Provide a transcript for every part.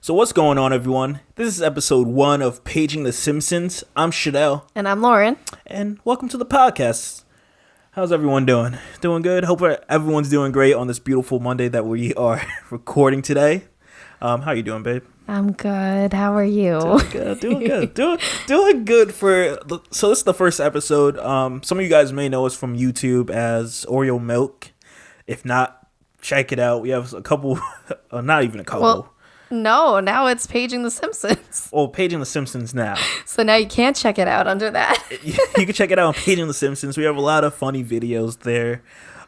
So what's going on, everyone? This is episode 1 of Paging the Simpsons. I'm Shadell. And I'm Lauren. And welcome to the podcast. How's everyone doing? Doing good? Hope everyone's doing great on this beautiful Monday that we are recording today. How are you doing, babe? I'm good. How are you? Doing good. Doing good so this is the first episode. Some of you guys may know us from YouTube as Oreo Milk. If not, check it out. We have a couple, not even a couple. Well, no, now it's Paging the Simpsons. Well, Paging the Simpsons now. So now you can't check it out under that. You can check it out on Paging the Simpsons. We have a lot of funny videos there.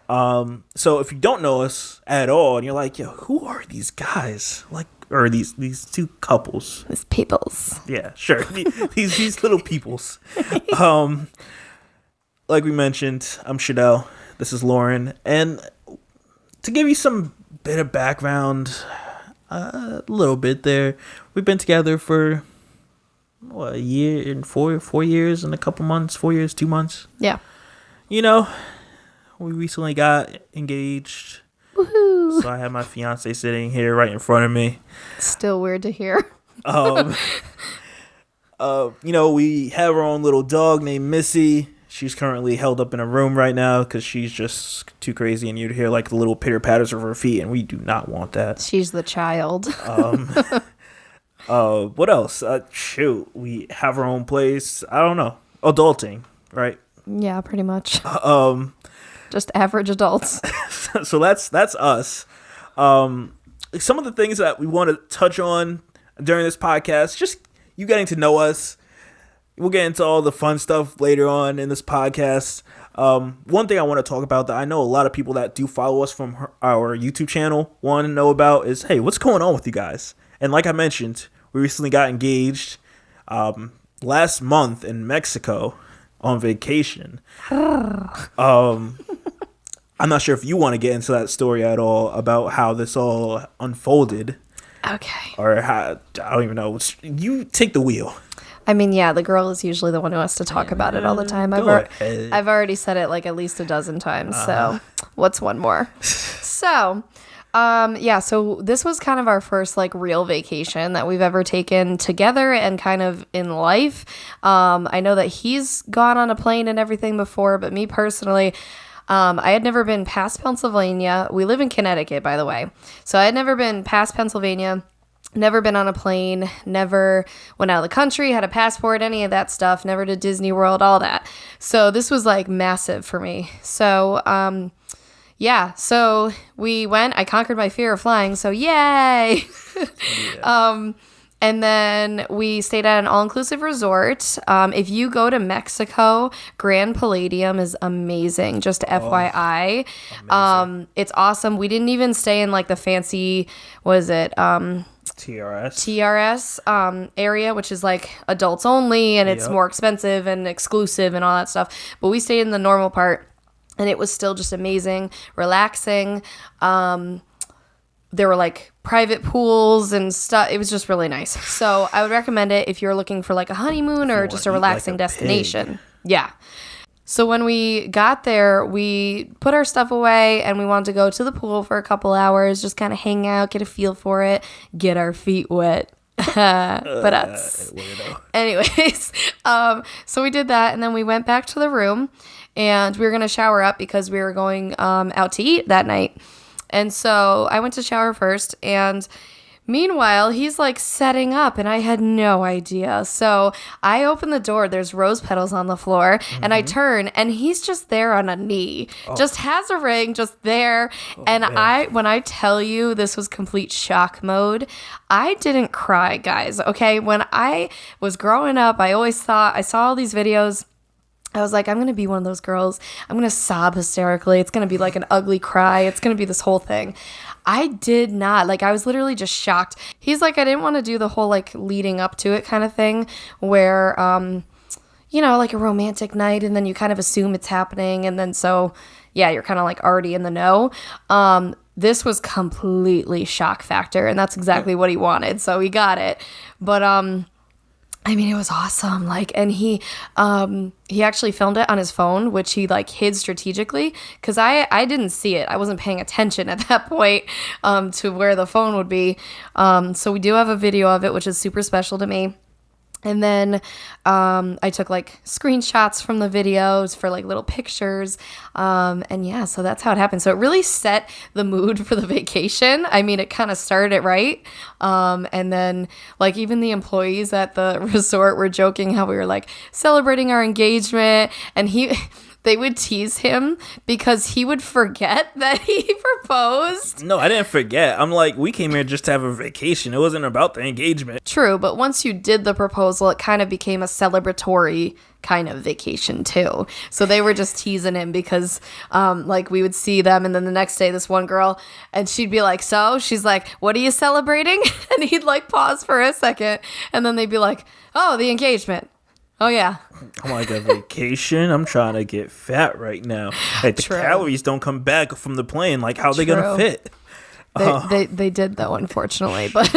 So if you don't know us at all and you're like, yo, who are these guys? Or these two couples. These peoples. Yeah, sure. these little peoples. Like we mentioned, I'm Shadell. This is Lauren. And to give you some bit of background, a little bit there, we've been together for a year and 4 years and a couple months. 4 years, 2 months. Yeah. You know, we recently got engaged. Woohoo. So I have my fiance sitting here right in front of me. Still weird to hear. We have our own little dog named Missy. She's currently held up in a room right now because she's just too crazy, and you'd hear like the little pitter patters of her feet, and we do not want that. She's the child. What else? We have our own place. I don't know. Adulting, right? Yeah, pretty much. Just average adults. So that's us. Some of the things that we want to touch on during this podcast, just you getting to know us. We'll get into all the fun stuff later on in this podcast. One thing I want to talk about that I know a lot of people that do follow us from our YouTube channel want to know about is, hey, what's going on with you guys? And like I mentioned, we recently got engaged last month in Mexico on vacation. I'm not sure if you want to get into that story at all about how this all unfolded. Okay. Or how, I don't even know. You take the wheel. I mean, yeah, the girl is usually the one who has to talk about it all the time. I've already said it like at least a dozen times. So what's one more? So this was kind of our first like real vacation that we've ever taken together and kind of in life. I know that he's gone on a plane and everything before, but me personally, I had never been past Pennsylvania. We live in Connecticut, by the way. So I had never been past Pennsylvania, never been on a plane, never went out of the country, had a passport, any of that stuff, never to Disney World, all that. So this was like massive for me. So, so we went, I conquered my fear of flying. So yay. Yeah. And then we stayed at an all-inclusive resort. If you go to Mexico, Grand Palladium is amazing, just FYI. It's awesome. We didn't even stay in like the fancy, TRS area, which is like adults only, and it's more expensive and exclusive and all that stuff. But we stayed in the normal part, and it was still just amazing, relaxing. There were like private pools and stuff. It was just really nice. So I would recommend it if you're looking for like a honeymoon or just a relaxing destination. Pig. Yeah. So when we got there, we put our stuff away and we wanted to go to the pool for a couple hours, just kind of hang out, get a feel for it, get our feet wet. Anyways, so we did that, and then we went back to the room, and we were going to shower up because we were going out to eat that night. And so I went to shower first, and meanwhile, he's like setting up, and I had no idea. So I open the door, there's rose petals on the floor, and I turn, and he's just there on a knee, just has a ring, just there. And man. When I tell you this was complete shock mode, I didn't cry, guys, okay? When I was growing up, I always thought, I saw all these videos, I was like, I'm going to be one of those girls. I'm going to sob hysterically. It's going to be like an ugly cry. It's going to be this whole thing. I did not. Like, I was literally just shocked. He's like, I didn't want to do the whole like leading up to it kind of thing where, like a romantic night, and then you kind of assume it's happening. And then so, yeah, you're kind of like already in the know. This was completely shock factor, and that's exactly what he wanted. So he got it. But, I mean, it was awesome. Like, and he actually filmed it on his phone, which he like hid strategically because I didn't see it. I wasn't paying attention at that point to where the phone would be. So we do have a video of it, which is super special to me. And then I took like screenshots from the videos for like little pictures. And yeah, so that's how it happened. So it really set the mood for the vacation. I mean, it kind of started it right. And then like even the employees at the resort were joking how we were like celebrating our engagement. And they would tease him because he would forget that he proposed. No, I didn't forget. I'm like, we came here just to have a vacation. It wasn't about the engagement. True, but once you did the proposal, it kind of became a celebratory kind of vacation too. So they were just teasing him because like we would see them, and then the next day this one girl, and she'd be like, so she's like, what are you celebrating? And he'd like pause for a second, and then they'd be like, oh, the engagement. Oh, yeah. I'm like, a vacation? I'm trying to get fat right now. Like, the calories don't come back from the plane. Like, how are they going to fit? They did, though, unfortunately. But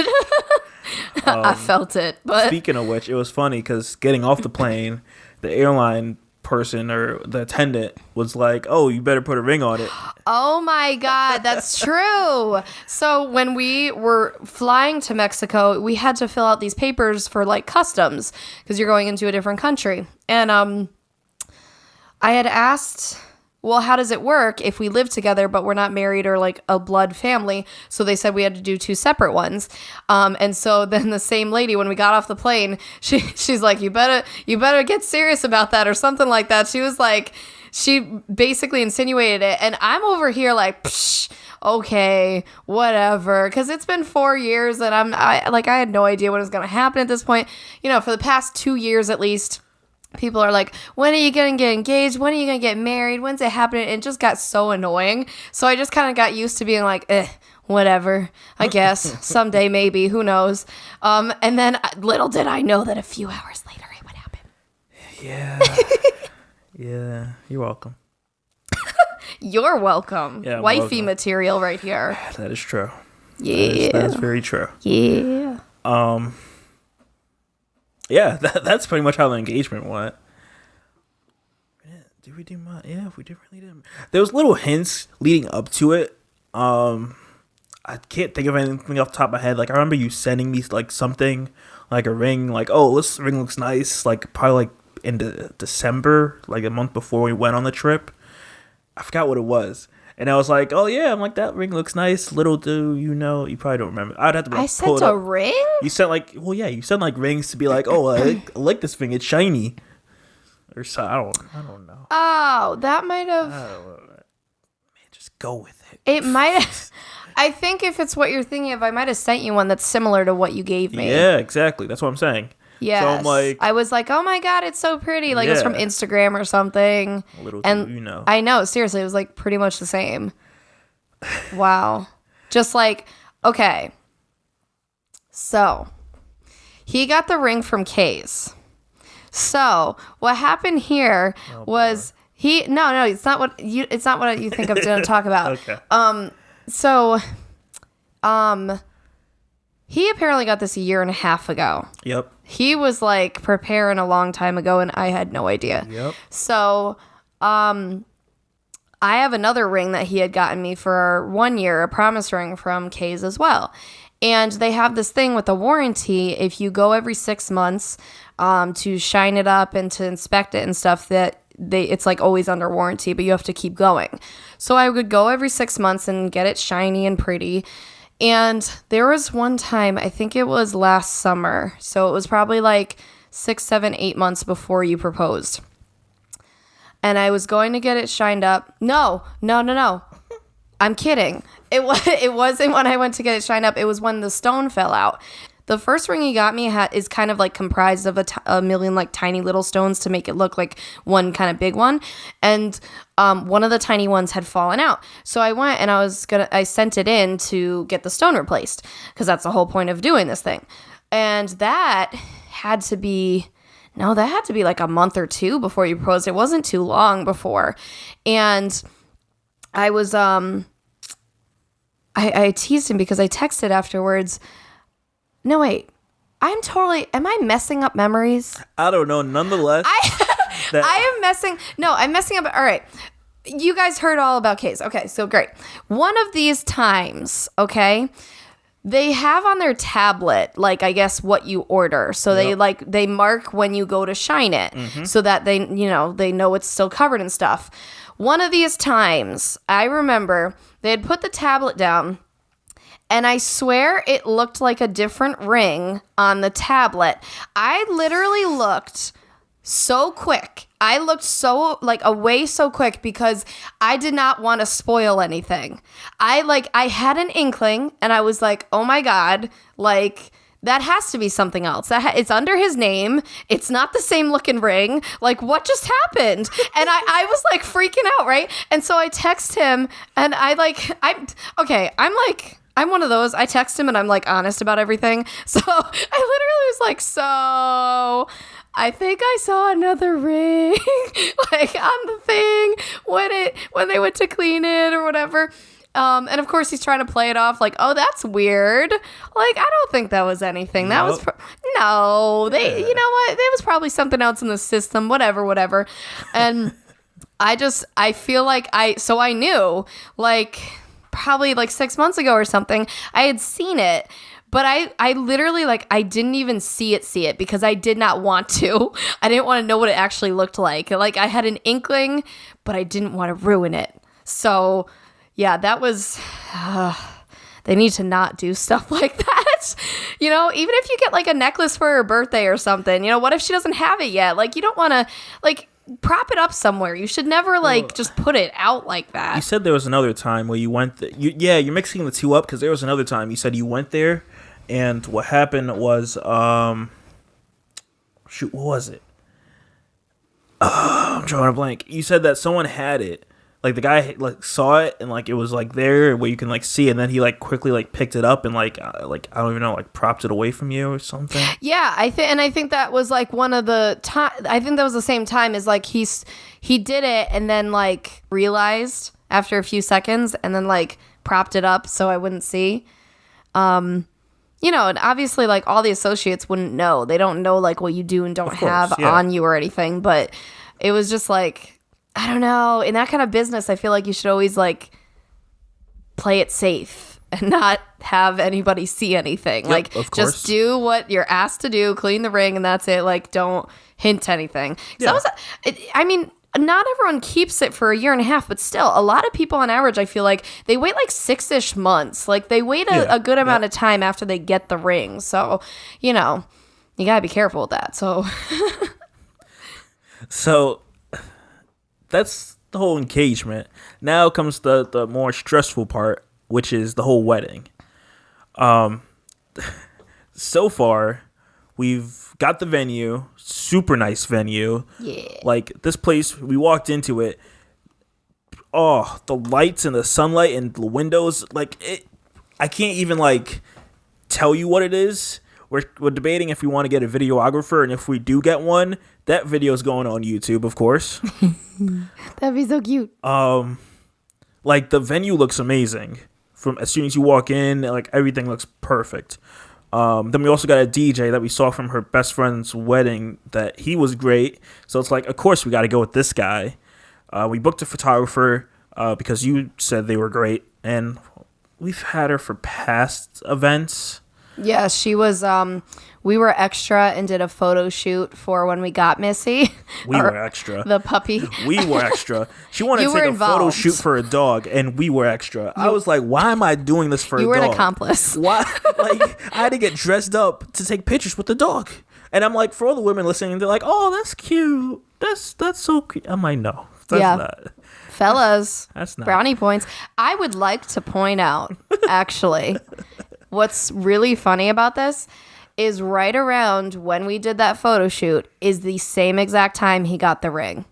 I felt it. But speaking of which, it was funny because getting off the plane, the airline person or the attendant was like, oh, you better put a ring on it. Oh my God, that's true. So when we were flying to Mexico, we had to fill out these papers for like customs because you're going into a different country. And I had asked, well, how does it work if we live together but we're not married or like a blood family? So they said we had to do 2 separate ones. And so then the same lady, when we got off the plane, she's like, you better get serious about that or something like that. She was like, she basically insinuated it. And I'm over here like, psh, okay, whatever. Because it's been 4 years and I had no idea what was going to happen at this point. You know, for the past 2 years at least, people are like, when are you going to get engaged? When are you going to get married? When's it happening? And it just got so annoying. So I just kind of got used to being like, whatever, I guess. Someday, maybe. Who knows? And then little did I know that a few hours later it would happen. Yeah. Yeah. You're welcome. You're welcome. Yeah, wifey welcome. Material right here. That is true. Yeah. That is very true. Yeah. Yeah, that's pretty much how the engagement went. Yeah, did we do much? Yeah, we did really did. There was little hints leading up to it. I can't think of anything off the top of my head. Like, I remember you sending me like something, like a ring, like, oh, this ring looks nice. Like, probably like in December, like a month before we went on the trip. I forgot what it was. And I was like, oh, yeah, I'm like, that ring looks nice. Little do you know, you probably don't remember. I'd have to I sent a ring? You sent like, well, yeah, you sent like rings to be like, oh, I like this ring. It's shiny. Or so, I don't know. Oh, that might have. Man, just go with it. It might have. I think if it's what you're thinking of, I might have sent you one that's similar to what you gave me. Yeah, exactly. That's what I'm saying. Yes. So I'm like, I was like, oh my God, it's so pretty. Like, it was from Instagram or something. Little and do you know. I know, seriously, it was like pretty much the same. Wow. Just like, okay. So, he got the ring from Kay's. So, what happened here was no, it's not what you think I'm going to talk about. Okay. So, he apparently got this 1.5 years ago. Yep. He was like preparing a long time ago and I had no idea. Yep. So, I have another ring that he had gotten me for 1 year, a promise ring from Kay's as well. And they have this thing with a warranty. If you go every 6 months to shine it up and to inspect it and stuff, it's like always under warranty, but you have to keep going. So I would go every 6 months and get it shiny and pretty. And there was one time, I think it was last summer. So it was probably like 6, 7, 8 months before you proposed. And I was going to get it shined up. No. I'm kidding. It wasn't when I went to get it shined up. It was when the stone fell out. The first ring he got me is kind of like comprised of a million like tiny little stones to make it look like one kind of big one. And one of the tiny ones had fallen out. So I went and I sent it in to get the stone replaced because that's the whole point of doing this thing. And that had to be like a month or 2 before you proposed. It wasn't too long before. And I was, I teased him because I texted afterwards. No, wait. Am I messing up memories? I don't know. Nonetheless, I'm messing up. All right. You guys heard all about K's. Okay, so great. One of these times, okay, they have on their tablet, like, I guess what you order. So they mark when you go to shine it so that they know it's still covered and stuff. One of these times, I remember they had put the tablet down, and I swear it looked like a different ring on the tablet. I literally looked so quick. I looked away so quick because I did not want to spoil anything. I had an inkling, and I was like, oh my God, like, that has to be something else. It's under his name. It's not the same looking ring. Like, what just happened? And I was like freaking out, right? And so I text him, and I'm one of those. I text him and I'm like honest about everything. So I literally was like, so I think I saw another ring like on the thing when they went to clean it or whatever. And of course he's trying to play it off like, oh, that's weird. Like, I don't think that was anything. That was, you know what? There was probably something else in the system, whatever. And I feel like I knew, like, probably like 6 months ago or something, I had seen it, but I literally, like, I didn't even see it because I did not want to. I didn't want to know what it actually looked like. Like, I had an inkling, but I didn't want to ruin it. So yeah, that was, they need to not do stuff like that. Even if you get like a necklace for her birthday or something, what if she doesn't have it yet? Like, you don't want to, like, prop it up somewhere. You should never just put it out like that. You said there was another time where you went you're mixing the two up, because there was another time you said you went there, and what happened was what was it? I'm drawing a blank. You said that someone had it, like the guy like saw it, and like it was like there where you can like see it, and then he like quickly like picked it up and like I don't even know, like propped it away from you or something. Yeah, I think that was like one of the time. I think that was the same time as like he did it and then like realized after a few seconds and then like propped it up so I wouldn't see. And obviously like all the associates wouldn't know. They don't know like what you do and don't have on you or anything, but it was just like, I don't know. In that kind of business, I feel like you should always like play it safe and not have anybody see anything. Yep, like, of course. Just do what you're asked to do, clean the ring, and that's it. Like, don't hint anything. Yeah. Not everyone keeps it for a year and a half, but still, a lot of people on average, I feel like they wait like 6-ish months. Like, they wait a good amount of time after they get the ring. So, you gotta be careful with that. So that's the whole engagement. Now comes the more stressful part, which is the whole wedding. So far, we've got the venue, super nice venue. Yeah. Like, this place, we walked into it. Oh, the lights and the sunlight and the windows, like, I can't even, like, tell you what it is. We're debating if we want to get a videographer, and if we do get one, that video is going on YouTube, of course. That'd be so cute. Like, the venue looks amazing. From as soon as you walk in, like, everything looks perfect. Then we also got a DJ that we saw from her best friend's wedding that he was great. So it's like, of course, we got to go with this guy. We booked a photographer because you said they were great, and we've had her for past events. Yeah, she was, we were extra and did a photo shoot for when we got Missy. We were extra. The puppy. We were extra. She wanted to take a photo shoot for a dog, and we were extra. I was like, why am I doing this for a dog? You were an accomplice. Why? Like, I had to get dressed up to take pictures with the dog. And I'm like, for all the women listening, they're like, oh, that's cute. That's so cute. I'm like, no, that's not. Fellas, that's not. Brownie points. I would like to point out, actually, what's really funny about this is right around when we did that photo shoot is the same exact time he got the ring.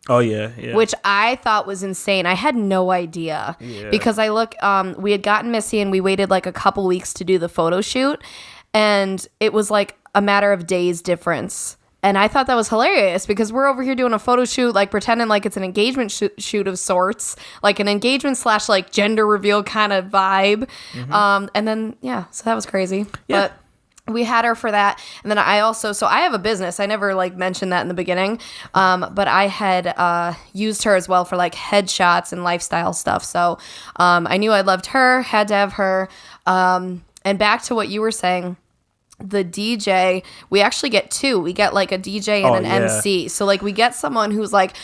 Oh, yeah. Which I thought was insane. I had no idea. Yeah. Because we had gotten Missy and we waited like a couple weeks to do the photo shoot. And it was like a matter of days difference. And I thought that was hilarious because we're over here doing a photo shoot, like pretending like it's an engagement shoot of sorts, like an engagement / like gender reveal kind of vibe. Mm-hmm. And then, so that was crazy. Yeah. But we had her for that. And then I also, so I have a business. I never like mentioned that in the beginning. But I had used her as well for like headshots and lifestyle stuff. So I knew I loved her, had to have her. And back to what you were saying, the DJ, we actually get two. We get like a DJ and MC. So like we get someone who's like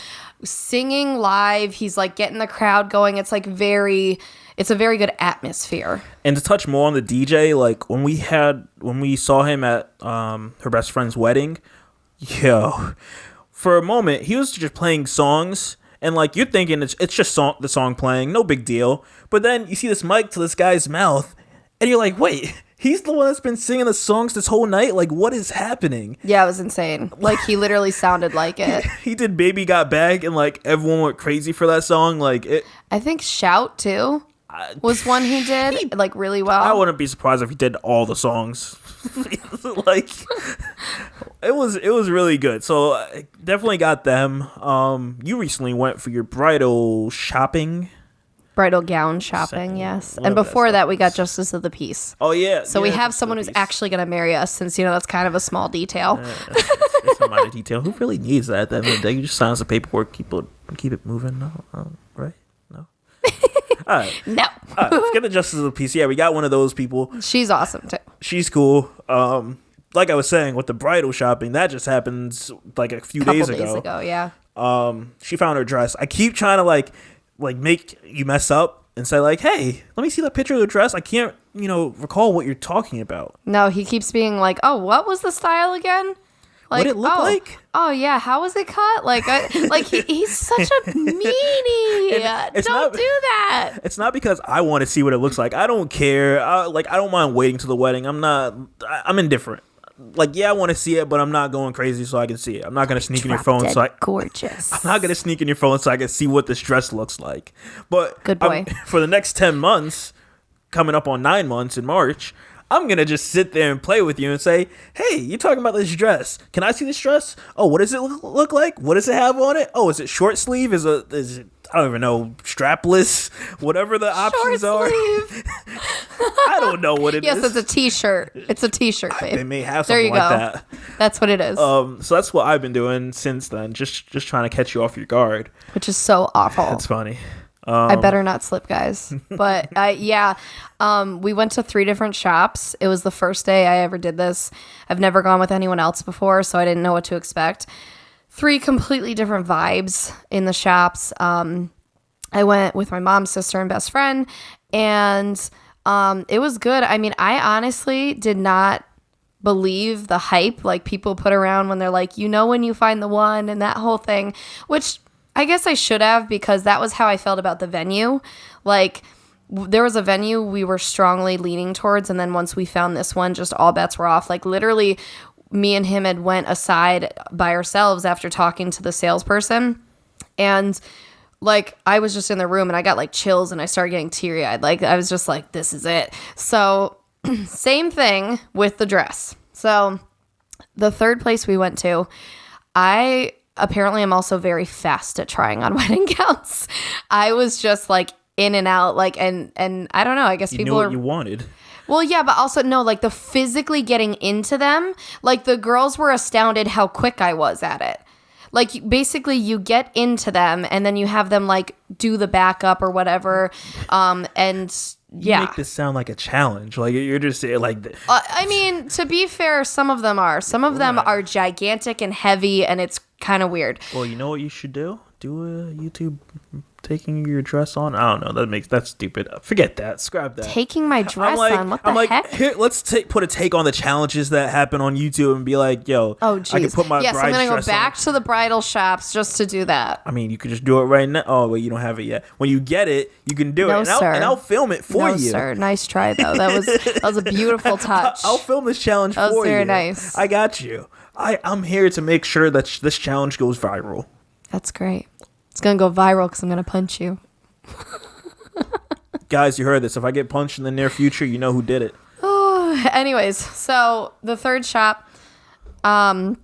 singing live. He's like getting the crowd going. It's like it's a very good atmosphere. And to touch more on the DJ, like when we saw him at her best friend's wedding, for a moment he was just playing songs, and like you're thinking it's just the song playing, no big deal. But then you see this mic to this guy's mouth, and you're like, wait, he's the one that's been singing the songs this whole night? Like, what is happening? Yeah, it was insane. Like, he literally sounded like it. He did Baby Got Back, and like everyone went crazy for that song. Like it. I think Shout too was one he did like really well. I wouldn't be surprised if he did all the songs. Like it was really good. So definitely got them. You recently went for your bridal gown shopping, yes. And before that, we got Justice of the Peace. Oh, yeah. So we have someone who's actually going to marry us, since, that's kind of a small detail. It's a minor detail. Who really needs that at the end of the day? You just sign some paperwork, keep it moving. No, right? No. All right. No. All right, forget the Justice of the Peace. Yeah, we got one of those people. She's awesome, too. She's cool. Like I was saying, with the bridal shopping, that just happens like a few days ago. Days ago, yeah. She found her dress. I keep trying to like make you mess up and say like, hey, let me see that picture of the dress. I can't, recall what you're talking about. No, he keeps being like, oh, what was the style again? Like, what it look like? Oh yeah, how was it cut? Like, he's such a meanie. Don't do that. It's not because I want to see what it looks like. I don't care. I don't mind waiting to the wedding. I'm indifferent. Like, yeah, I want to see it, but I'm not going crazy so I can see it. I'm not going to sneak in your phone gorgeous. I'm not going to sneak in your phone so I can see what this dress looks like. But good boy. For the next 10 months, coming up on 9 months in March, I'm going to just sit there and play with you and say, hey, you're talking about this dress. Can I see this dress? Oh, what does it look like? What does it have on it? Oh, is it short sleeve? Is it, I don't even know, strapless? Whatever the options are. I don't know what it is. Yes, it's a t-shirt. It's a t-shirt, babe. They may have something like that. That's what it is. So that's what I've been doing since then. Just trying to catch you off your guard. Which is so awful. That's funny. I better not slip, guys. But we went to 3 different shops. It was the first day I ever did this. I've never gone with anyone else before, so I didn't know what to expect. 3 completely different vibes in the shops. I went with my mom's sister and best friend, and it was good. I mean, I honestly did not believe the hype like people put around when they're like, when you find the one and that whole thing, which I guess I should have, because that was how I felt about the venue. Like, there was a venue we were strongly leaning towards, and then once we found this one, just all bets were off. Like, literally, me and him had went aside by ourselves after talking to the salesperson, and like, I was just in the room and I got like chills and I started getting teary-eyed. Like, I was just like, this is it. So same thing with the dress. So the third place we went to, apparently I'm also very fast at trying on wedding gowns. I was just like in and out, like, and I don't know, I guess you people knew what you wanted. Well, yeah, but also no, like the physically getting into them, like the girls were astounded how quick I was at it. Like, basically you get into them and then you have them like do the backup or whatever. And yeah. You make this sound like a challenge. Like, you're just like... I mean, to be fair, some of them are. Some of them are gigantic and heavy, and it's kind of weird. Well, you know what you should do? Do a YouTube taking your dress on. I don't know. That's stupid. Forget that. Scrap that. Taking my dress on. What the heck? Here, let's put a take on the challenges that happen on YouTube and be like, yo, I can put my bride's dress on. Yes, I'm going to go back to the bridal shops just to do that. I mean, you could just do it right now. Oh, wait, you don't have it yet. When you get it, you can do it. And I'll film it for you. No, sir. Nice try, though. That was a beautiful touch. I'll film this challenge for you. That was very nice. I got you. I'm here to make sure that this challenge goes viral. That's great. It's going to go viral because I'm going to punch you. Guys, you heard this. If I get punched in the near future, you know who did it. Oh, anyways, so the third shop, the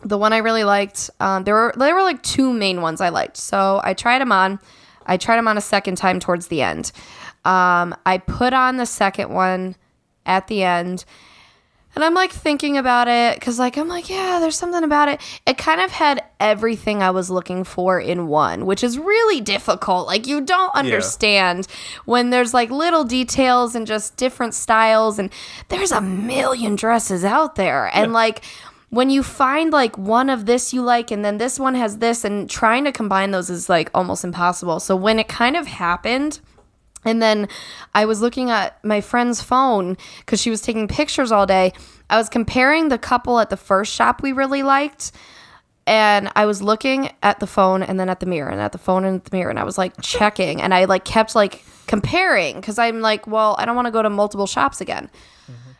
one I really liked, there were like 2 main ones I liked. So I tried them on. I tried them on a second time towards the end. I put on the second one at the end. And I'm like thinking about it because like I'm like, yeah, there's something about it. It kind of had everything I was looking for in one, which is really difficult. Like you don't understand when there's like little details and just different styles, and there's a million dresses out there. And like when you find like one of this you like and then this one has this, and trying to combine those is like almost impossible. So when it kind of happened, and then I was looking at my friend's phone because she was taking pictures all day. I was comparing the couple at the first shop we really liked. And I was looking at the phone and then at the mirror and at the phone and at the mirror. And I was like checking. And I like kept like comparing because I'm like, well, I don't want to go to multiple shops again. Mm-hmm.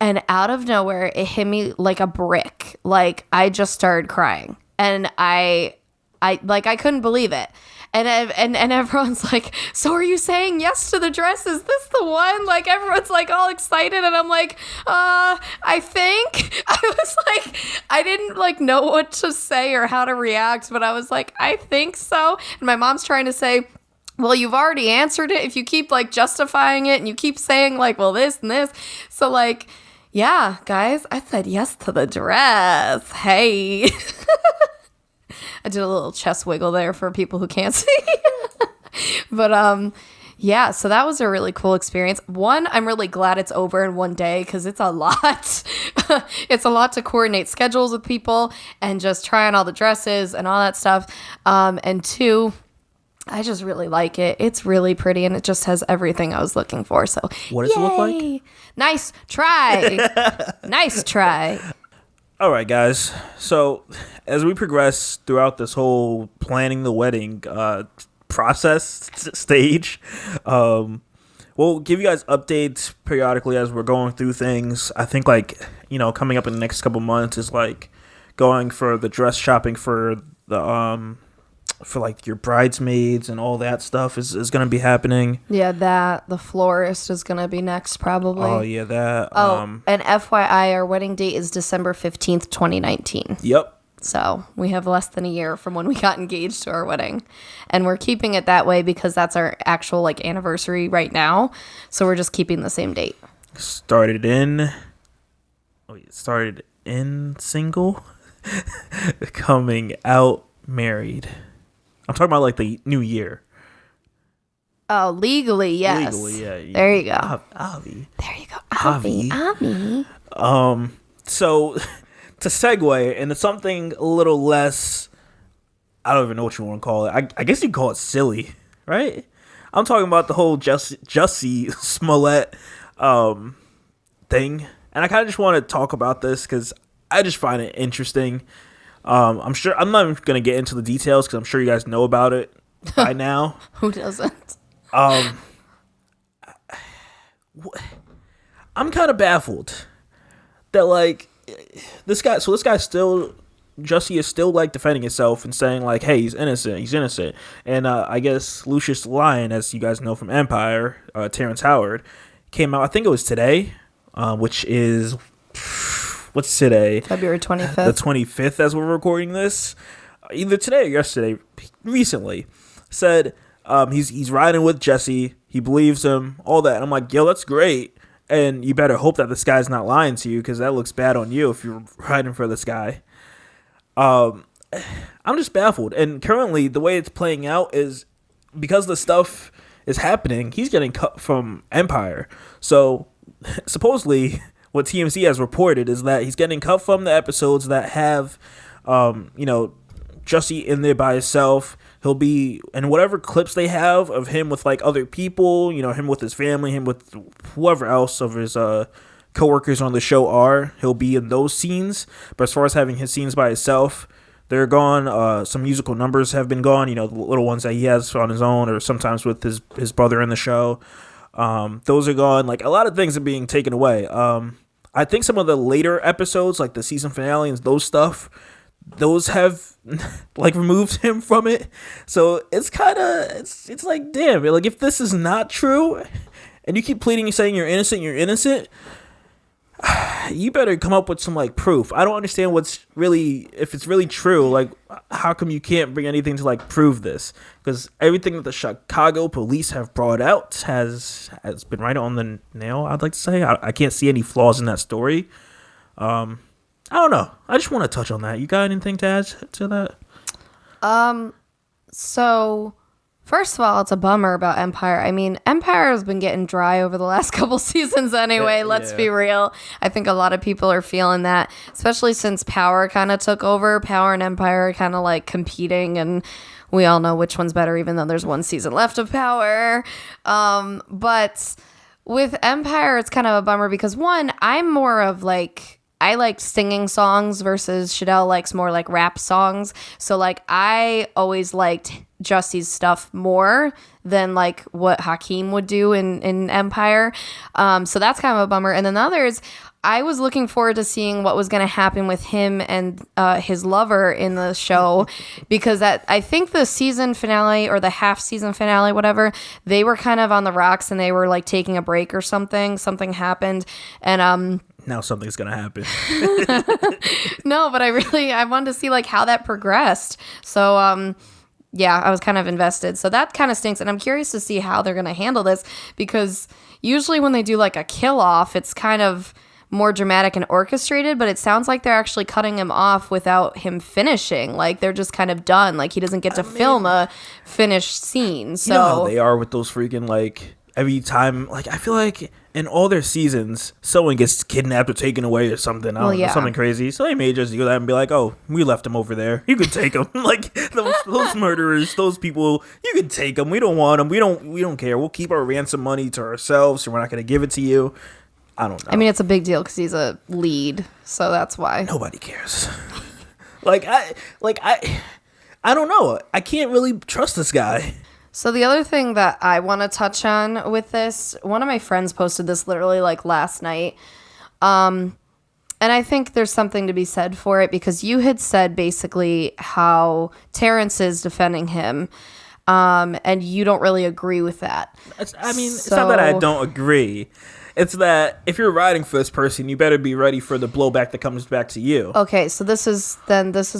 And out of nowhere, it hit me like a brick. Like I just started crying. And I couldn't believe it. And everyone's like, so are you saying yes to the dress? Is this the one? Like, everyone's like all excited. And I'm like, I think. I was like, I didn't like know what to say or how to react. But I was like, I think so. And my mom's trying to say, well, you've already answered it. If you keep like justifying it and you keep saying like, well, this and this. So like, yeah, guys, I said yes to the dress. Hey. I did a little chest wiggle there for people who can't see. But yeah, so that was a really cool experience. One, I'm really glad it's over in one day because it's a lot. It's a lot to coordinate schedules with people and just try on all the dresses and all that stuff. And two, I just really like it. It's really pretty and it just has everything I was looking for. So what does it look like? Nice try. Nice try. All right, guys. So as we progress throughout this whole planning the wedding process stage, we'll give you guys updates periodically as we're going through things. I think coming up in the next couple months is like going for the dress shopping for the for like your bridesmaids and all that stuff is going to be happening. Yeah, the florist is going to be next probably. Oh, yeah, that. And FYI, our wedding date is December 15th, 2019. Yep. So we have less than a year from when we got engaged to our wedding. And we're keeping it that way because that's our actual like anniversary right now. So we're just keeping the same date. Started in single, coming out married. I'm talking about like the new year. Oh, legally, yes. Legally, yeah. There you go. Avi. There you go. Avi. So to segue into something a little less, I don't even know what you want to call it. I guess you call it silly, right? I'm talking about the whole Jussie Smollett thing. And I kind of just want to talk about this because I just find it interesting. I'm sure I'm not even going to get into the details because I'm sure you guys know about it by now. Who doesn't? I'm kind of baffled that like this guy still, Jussie is still like defending himself and saying like, hey, he's innocent. And I guess Lucius Lyon, as you guys know from Empire, Terrence Howard, came out, I think it was today, which is, what's today? February 25th. The 25th as we're recording this. Either today or yesterday, recently, said he's riding with Jussie. He believes him, all that. And I'm like, yo, that's great. And you better hope that this guy's not lying to you because that looks bad on you if you're riding for this guy. I'm just baffled. And currently, the way it's playing out is because the stuff is happening, he's getting cut from Empire. So supposedly, what TMZ has reported is that he's getting cut from the episodes that have, Jussie in there by himself. He'll be in whatever clips they have of him with like other people, him with his family, him with whoever else of his coworkers on the show are. He'll be in those scenes. But as far as having his scenes by himself, they're gone. Some musical numbers have been gone, the little ones that he has on his own or sometimes with his brother in the show. Those are gone. Like a lot of things are being taken away. I think some of the later episodes, like the season finale and those stuff, those have like removed him from it. So it's kind of, it's like, damn, like if this is not true and you keep pleading and saying you're innocent, you better come up with some like proof. I don't understand if it's really true, like how come you can't bring anything to like prove this? Because everything that the Chicago police have brought out has been right on the nail, I'd like to say. I can't see any flaws in that story. I don't know. I just want to touch on that. You got anything to add to that? So, first of all, it's a bummer about Empire. I mean, Empire has been getting dry over the last couple seasons anyway, let's be real. I think a lot of people are feeling that, especially since Power kind of took over. Power and Empire are kind of like competing, and we all know which one's better, even though there's one season left of Power. But with Empire, it's kind of a bummer because, one, I'm more of like... I like singing songs versus Shadell likes more like rap songs. So like I always liked Jussie's stuff more than like what Hakeem would do in Empire. So that's kind of a bummer. And then the others, I was looking forward to seeing what was going to happen with him and his lover in the show, because I think the season finale or the half season finale, whatever, they were kind of on the rocks and they were like taking a break or something. Something happened. And now something's gonna happen. No, but I wanted to see like how that progressed. So yeah, I was kind of invested. So that kind of stinks, and I'm curious to see how they're gonna handle this, because usually when they do like a kill off, it's kind of more dramatic and orchestrated, but it sounds like they're actually cutting him off without him finishing. Like they're just kind of done. Like he doesn't get to film a finished scene. So you know how they are with those freaking like every time. Like I feel like in all their seasons, someone gets kidnapped or taken away or something. I don't know, something crazy. So they may just do that and be like, "Oh, we left him over there. You could take him." Like those murderers, those people, you could take them. We don't want them. We don't care. We'll keep our ransom money to ourselves, so we're not going to give it to you. I don't know. I mean, it's a big deal because he's a lead, so that's why. Nobody cares. I don't know. I can't really trust this guy. So the other thing that I want to touch on with this, one of my friends posted this literally like last night. And I think there's something to be said for it, because you had said basically how Terrence is defending him. And you don't really agree with that. It's not that I don't agree. It's that if you're riding for this person, you better be ready for the blowback that comes back to you. Okay, so this is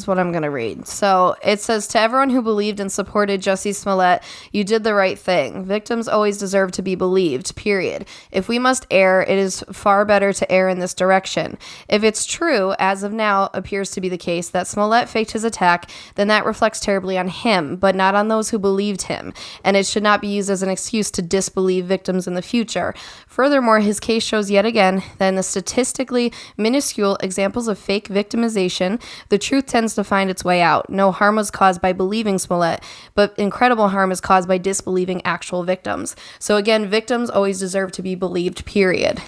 what I'm going to read. So it says, to everyone who believed and supported Jussie Smollett, you did the right thing. Victims always deserve to be believed, period. If we must err, it is far better to err in this direction. If it's true, as of now appears to be the case, that Smollett faked his attack, then that reflects terribly on him, but not on those who believed him. And it should not be used as an excuse to disbelieve victims in the future. Furthermore, his case shows yet again that in the statistically minuscule examples of fake victimization, the truth tends to find its way out. No harm was caused by believing Smollett, but incredible harm is caused by disbelieving actual victims. So again, victims always deserve to be believed, period.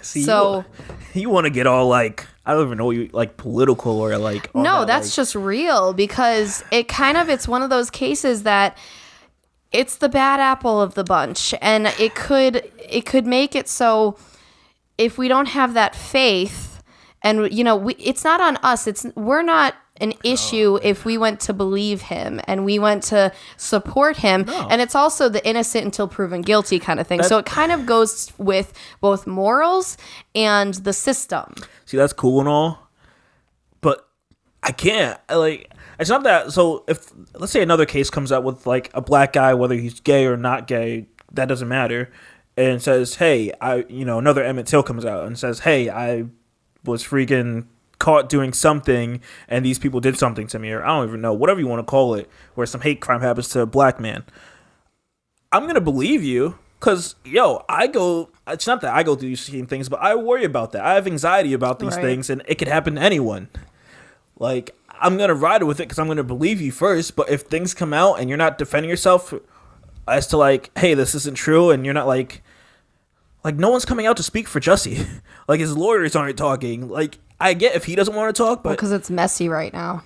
See, so you want to get all like, I don't even know, you like political or like... No, that's just real, because it's one of those cases that it's the bad apple of the bunch, and it could make it so if we don't have that faith, and it's not on us. We're not an issue if we went to believe him and we went to support him. No. And it's also the innocent until proven guilty kind of thing. So it kind of goes with both morals and the system. See, that's cool and all, but I can't it's not that. So if, let's say another case comes out with like a black guy, whether he's gay or not gay, that doesn't matter, and says, hey, another Emmett Till comes out and says, hey, I was freaking caught doing something and these people did something to me, or I don't even know, whatever you want to call it, where some hate crime happens to a black man. I'm going to believe you because, it's not that I go through these same things, but I worry about that. I have anxiety about these things, and it could happen to anyone. Like, I'm going to ride with it because I'm going to believe you first. But if things come out and you're not defending yourself as to like, hey, this isn't true, and you're not like no one's coming out to speak for Jussie. Like his lawyers aren't talking. Like I get if he doesn't want to talk, but because it's messy right now.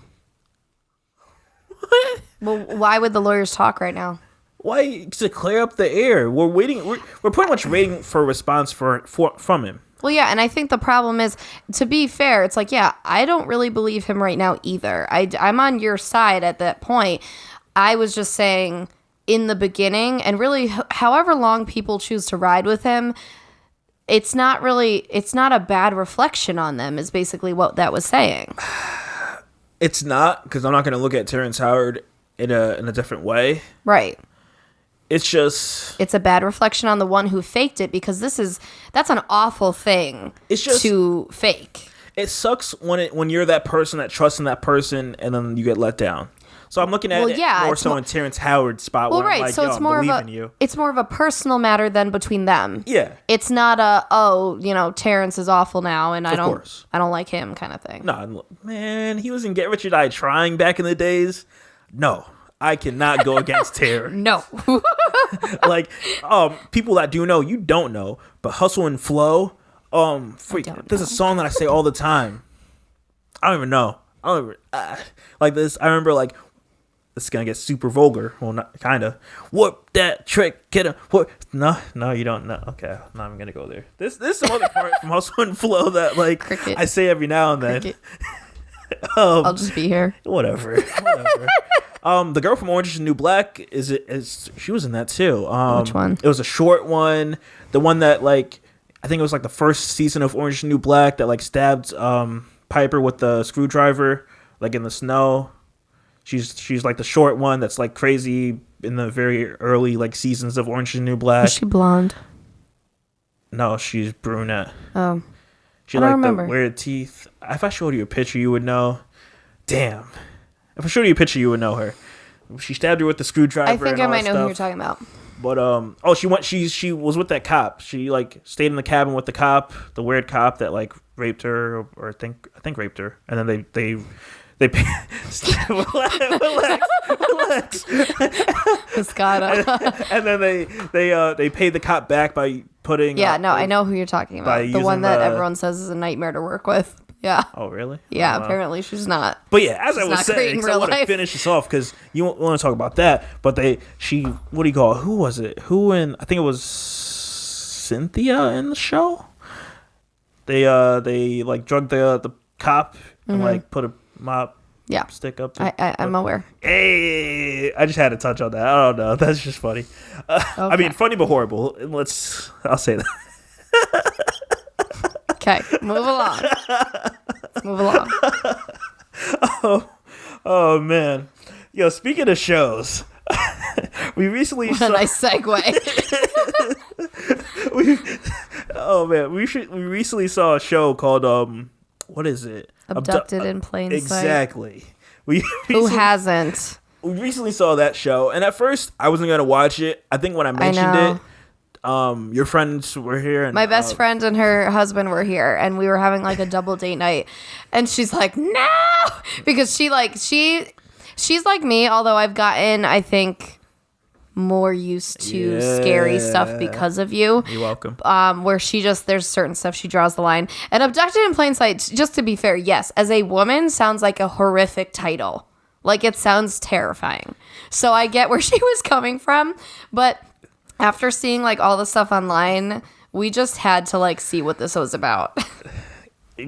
What? Well, why would the lawyers talk right now? Why? To clear up the air. We're waiting. We're pretty much waiting for a response from him. Well, yeah, and I think the problem is, to be fair, it's like, yeah, I don't really believe him right now either. I'm on your side at that point. I was just saying in the beginning, and really however long people choose to ride with him, it's not a bad reflection on them is basically what that was saying. It's not, because I'm not going to look at Terrence Howard in a different way. Right. It's a bad reflection on the one who faked it, because that's an awful thing to fake. it sucks when you're that person that trusts in that person and then you get let down. So I'm looking at it more so in Terrence Howard's spot where I'm like, so it's more of you. It's more of a personal matter than between them. Yeah. It's not Terrence is awful now and I don't like him kind of thing. No, man, he was in Get Rich or Die Trying back in the days. No, I cannot go against Terrence. No. Like, people that do know, you don't know, but Hustle and Flow, there's a song that I say all the time. I don't even know. Like this, I remember like, this is gonna get super vulgar. Well, not kind of. Whoop that trick, get him. What? No, you don't know. Okay, I'm not even gonna go there. This some other part from Hustle and Flow that like Cricket. I say every now and then. I'll just be here. Whatever. The girl from Orange is the New Black she was in that too. Which one? It was a short one. The one that like I think it was like the first season of Orange is the New Black that like stabbed Piper with the screwdriver like in the snow. She's like the short one that's like crazy in the very early like seasons of Orange is the New Black. Is she blonde? No, she's brunette. Oh. She like the weird teeth. If I showed you a picture, you would know. Damn. If I showed you a picture, you would know her. She stabbed her with the screwdriver. I think I might know who you're talking about. But she was with that cop. She like stayed in the cabin with the cop, the weird cop that like raped her or I think raped her, and then they relax. And then they paid the cop back by putting. I know who you're talking about. The one that everyone says is a nightmare to work with. Yeah. Oh, really? Yeah, apparently she's not. But yeah, as I was saying, I want to finish this off because you want to talk about that. But what do you call it? Who was it? I think it was Cynthia in the show. They like drugged the cop and like put a mop stick up there. I'm aware. Hey, I just had to touch on that. I don't know. That's just funny. Okay. I mean, funny but horrible. I'll say that. Okay, move along. Oh man. Yo, speaking of shows, we recently saw a nice segue. We recently saw a show called what is it? Abducted in Plain Sight. Exactly. Who hasn't? We recently saw that show, and at first I wasn't gonna watch it. I think when I mentioned it, your friends were here, and my best friend and her husband were here, and we were having like a double date night, and she's like, no, because she's like me, although I've gotten, I think, more used to scary stuff because of you. You're welcome. Where there's certain stuff she draws the line. And Abducted in Plain Sight, just to be fair, yes, as a woman, sounds like a horrific title. Like, it sounds terrifying. So I get where she was coming from, but after seeing like all the stuff online, we just had to like see what this was about.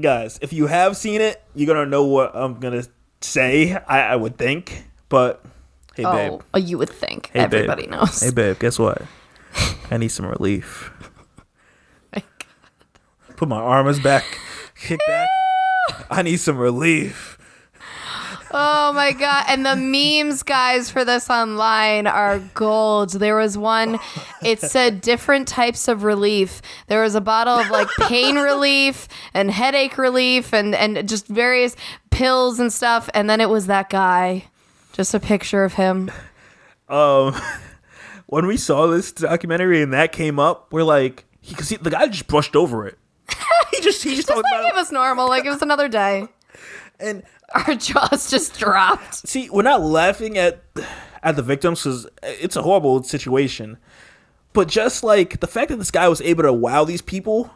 Guys, if you have seen it, you're gonna know what I'm gonna say. I would think, but hey, babe. Oh, you would think. Hey, everybody knows. Hey, babe. Guess what? I need some relief. My God. Put my arms back, kick back. I need some relief. Oh my God. And the memes, guys, for this online are gold. There was one, it said different types of relief. There was a bottle of like pain relief and headache relief and just various pills and stuff. And then it was that guy. Just a picture of him. When we saw this documentary and that came up, we're like, because the guy just brushed over it. He just talked about it was normal. Like it was another day. And our jaws just dropped. See, we're not laughing at the victims because it's a horrible situation. But just like the fact that this guy was able to wow these people,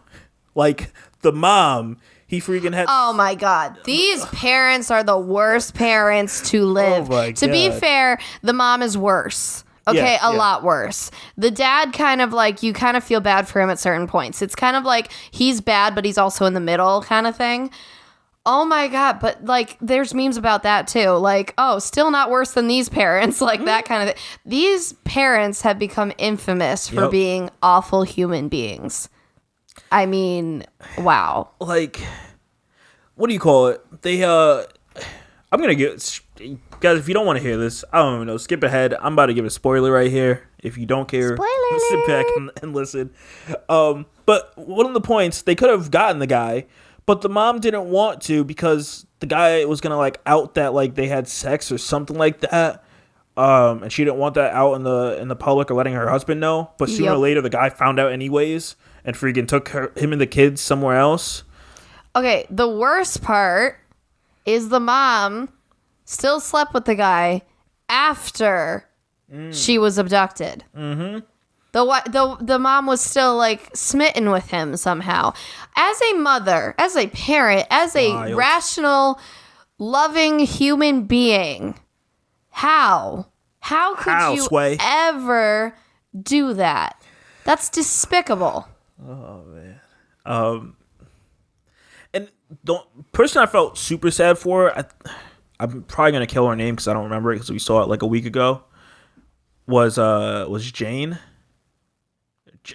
like the mom, he freaking had. Oh my God. These parents are the worst parents to live. Oh my God. To be fair, the mom is worse. Okay, a lot worse. The dad kind of like, you kind of feel bad for him at certain points. It's kind of like he's bad, but he's also in the middle kind of thing. Oh my God. But like, there's memes about that too. Like, oh, still not worse than these parents. Like that kind of thing. These parents have become infamous for being awful human beings. I mean, wow. Like, what do you call it? I'm going to get, guys, if you don't want to hear this, I don't even know, skip ahead. I'm about to give a spoiler right here. If you don't care, sit back and listen. But one of the points, they could have gotten the guy, But the mom didn't want to because the guy was gonna like out that like they had sex or something like that. And she didn't want that out in the public or letting her husband know. But sooner or later, the guy found out anyways and freaking took him and the kids somewhere else. Okay, the worst part is the mom still slept with the guy after she was abducted. Mm-hmm. The mom was still like smitten with him somehow. As a mother, as a parent, as a rational, loving human being, how could you ever do that? That's despicable. Oh man. And the person I felt super sad for, I'm probably gonna kill her name because I don't remember it because we saw it like a week ago. Was Jane?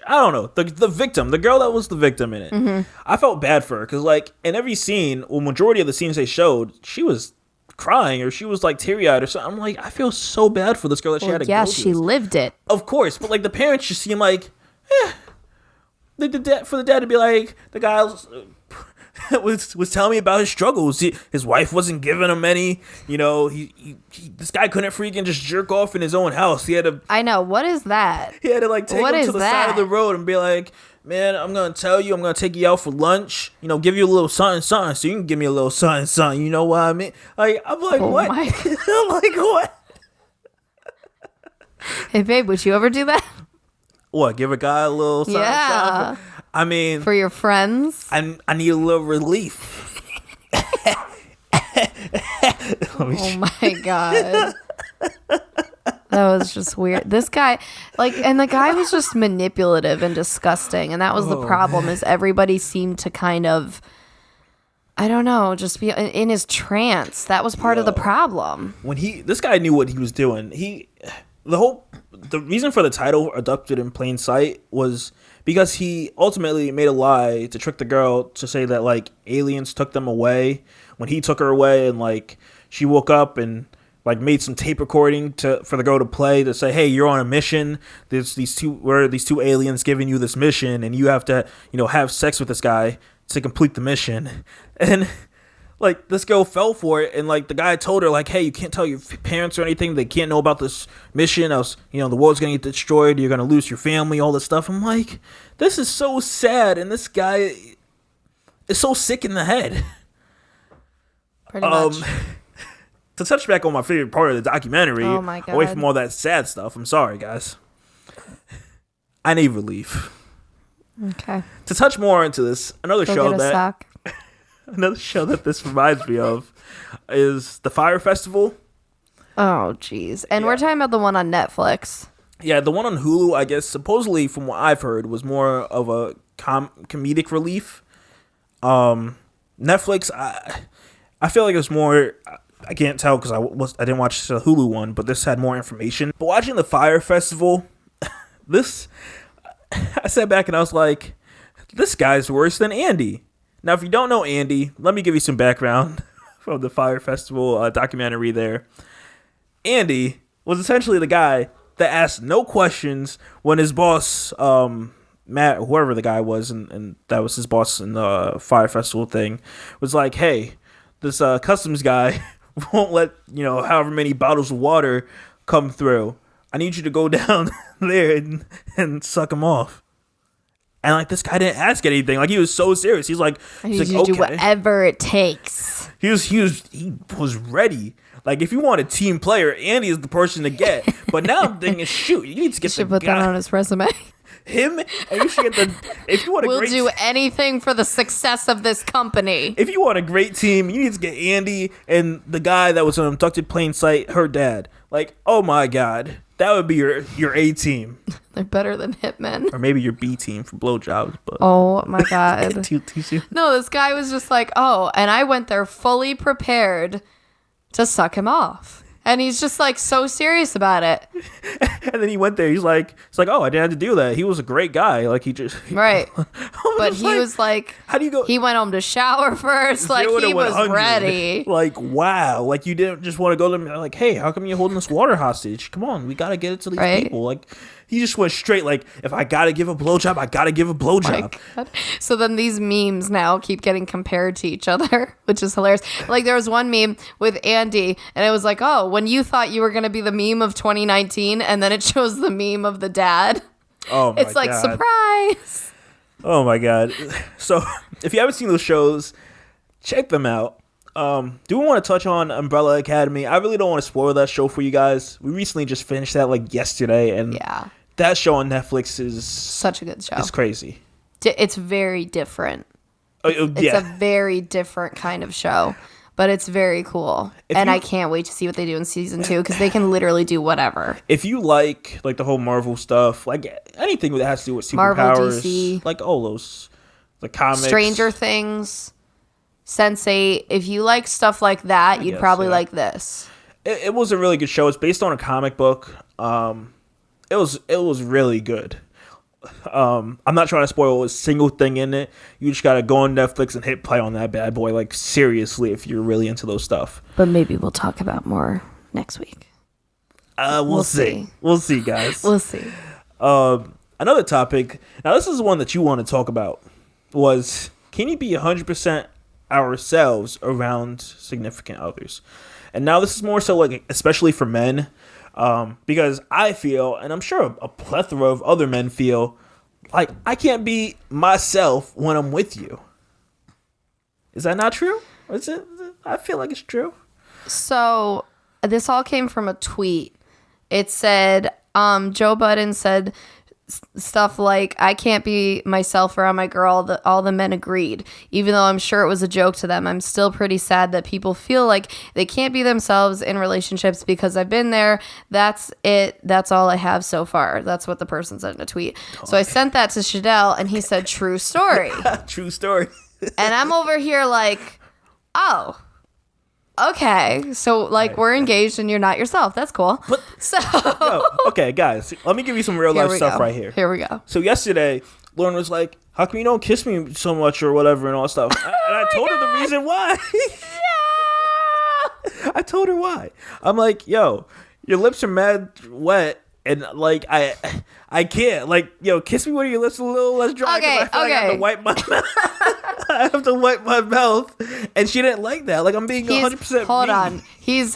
I don't know, the victim, the girl that was the victim in it. Mm-hmm. I felt bad for her because like in every scene, well, majority of the scenes they showed, she was crying or she was like teary-eyed or something. I'm like, I feel so bad for this girl that she had to go through. She lived it. Of course, but like the parents just seem like, for the dad to be like, the guy was telling me about his struggles. His wife wasn't giving him any. You know, this guy couldn't freaking just jerk off in his own house. He had to. I know. What is that? He had to like take him to the side of the road and be like, "Man, I'm gonna tell you, I'm gonna take you out for lunch. You know, give you a little something, something, so you can give me a little something, something. You know what I mean?" Like, I'm like, what? I'm like, what? Hey, babe, would you ever do that? What? Give a guy a little something? Yeah. Something? I mean, for your friends. I need a little relief. Oh my god. That was just weird. This guy, like, and the guy was just manipulative and disgusting. And that was the problem, is everybody seemed to kind of, I don't know, just be in his trance. That was part of the problem. This guy knew what he was doing. The reason for the title, Abducted in Plain Sight, was because he ultimately made a lie to trick the girl to say that, like, aliens took them away when he took her away, and, like, she woke up and, like, made some tape recording for the girl to play to say, hey, you're on a mission. There's these two aliens giving you this mission, and you have to, you know, have sex with this guy to complete the mission. And like, this girl fell for it, and like the guy told her, like, hey, you can't tell your parents or anything. They can't know about this mission, else, you know, the world's gonna get destroyed. You're gonna lose your family, all this stuff. I'm like, this is so sad, and this guy is so sick in the head. Pretty much. To touch back on my favorite part of the documentary, oh my God, away from all that sad stuff. I'm sorry, guys. I need relief. Okay. To touch more into this, another show that this reminds me of is the Fyre Festival. Oh, jeez. And we're talking about the one on Netflix. Yeah, the one on Hulu, I guess, supposedly, from what I've heard, was more of a comedic relief. Netflix, I feel like it was more. I can't tell because I didn't watch the Hulu one, but this had more information. But watching the Fyre Festival, I sat back and I was like, this guy's worse than Andy. Now, if you don't know Andy, let me give you some background from the Fyre Festival documentary there. Andy was essentially the guy that asked no questions when his boss, Matt, whoever the guy was, and that was his boss in the Fyre Festival thing, was like, hey, this customs guy won't let, you know, however many bottles of water come through. I need you to go down there and suck him off. And, like, this guy didn't ask anything. Like, he was so serious. He's like, I need you to do whatever it takes. He was ready. Like, if you want a team player, Andy is the person to get. But now I'm thinking, shoot, you need to get the guy. Put that on his resume. Him, and you should get if you want we'll do anything for the success of this company. If you want a great team, you need to get Andy and the guy that was on Abducted Plain Sight, her dad. Like, oh my God. That would be your A team. They're better than hitmen. Or maybe your B team for blowjobs. But oh my God. too soon. No, this guy was just like, oh, and I went there fully prepared to suck him off. And he's just like so serious about it. And then he went there. He's like, oh, I didn't have to do that. He was a great guy. Like right. But he was like, how do you go? He went home to shower first. Like he was ready. Like, wow. Like you didn't just want to go to them like, hey, how come you're holding this water hostage? Come on, we got to get it to these people. Like He just went straight like, if I gotta give a blowjob, I gotta give a blowjob. So then these memes now keep getting compared to each other, which is hilarious. Like there was one meme with Andy, and it was like, oh, when you thought you were gonna be the meme of 2019, and then it shows the meme of the dad. Oh my It's like, God. surprise. Oh my God. So if you haven't seen those shows, check them out. Do we want to touch on Umbrella Academy? I really don't want to spoil that show for you guys. We recently just finished that like yesterday, and Yeah. that show on Netflix is Such a good show. It's crazy. It's very different. It's Yeah. a very different kind of show, but it's very cool. I can't wait to see what they do in season 2 because they can literally do whatever. If you like the whole Marvel stuff, like anything that has to do with Marvel, superpowers, DC. like all those, the comics, Stranger Things, Sense8. If you like stuff like that, you'd guess, probably yeah. like this. It was a really good show. It's based on a comic book. It was really good. I'm not trying to spoil a single thing in it. You just gotta go on Netflix and hit play on that bad boy. Like seriously, if you're really into those stuff. But maybe we'll talk about more next week. We'll see. We'll see, guys. We'll see. Another topic. Now, this is one that you want to talk about. Was can you be 100% ourselves around significant others? And now this is more so like especially for men. Because I feel, and I'm sure a plethora of other men feel, like I can't be myself when I'm with you. Is that not true? Or is it? I feel like it's true. So this all came from a tweet. It said, Joe Budden said stuff like, I can't be myself around my girl. All the men agreed. Even though I'm sure it was a joke to them, I'm still pretty sad that people feel like they can't be themselves in relationships because I've been there. That's it. That's all I have so far. That's what the person said in a tweet. So I sent that to Shadell, and he said, true story. True story. And I'm over here like, oh, okay. So like we're engaged and you're not yourself. That's cool. But, so okay, guys, let me give you some real life stuff right here. Here we go. So yesterday, Lauren was like, how come you don't kiss me so much or whatever and all that stuff? And I told her the reason why. I told her why. I'm like, yo, your lips are mad wet. And like I can't kiss me when your lips are a little less dry. Okay, I feel like I have to wipe my mouth. I have to wipe my mouth, and she didn't like that. Like I'm being 100%. Hold on, he's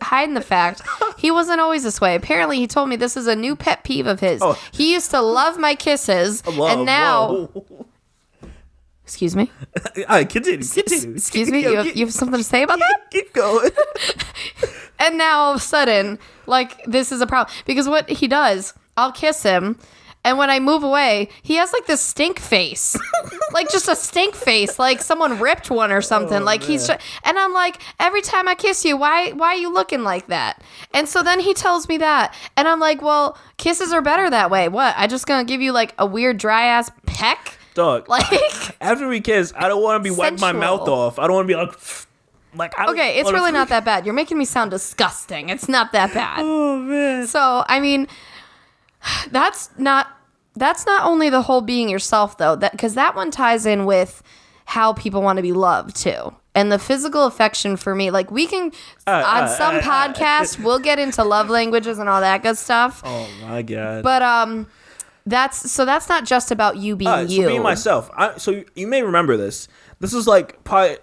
hiding the fact he wasn't always this way. Apparently, he told me this is a new pet peeve of his. Oh. He used to love my kisses, and now. Whoa. Excuse me. Continue. Excuse me. You have something to say about that? Keep going. And now all of a sudden, like, this is a problem. Because what he does, I'll kiss him, and when I move away, he has, like, this stink face. Like, just a stink face. Like, someone ripped one or something. And I'm like, every time I kiss you, why are you looking like that? And so then he tells me that. And I'm like, well, kisses are better that way. What? I just gonna give you, like, a weird, dry-ass peck? Dog. Like, after we kiss, I don't want to be wiping my mouth off. I don't want to be like okay, it's really not that bad. You're making me sound disgusting. It's not that bad. Oh man. So I mean, that's not only the whole being yourself though. Because that one ties in with how people want to be loved too, and the physical affection for me. Like we can on some podcasts we'll get into love languages and all that good stuff. Oh my god. But that's not just about you being you. So being myself. So you may remember this. This is like probably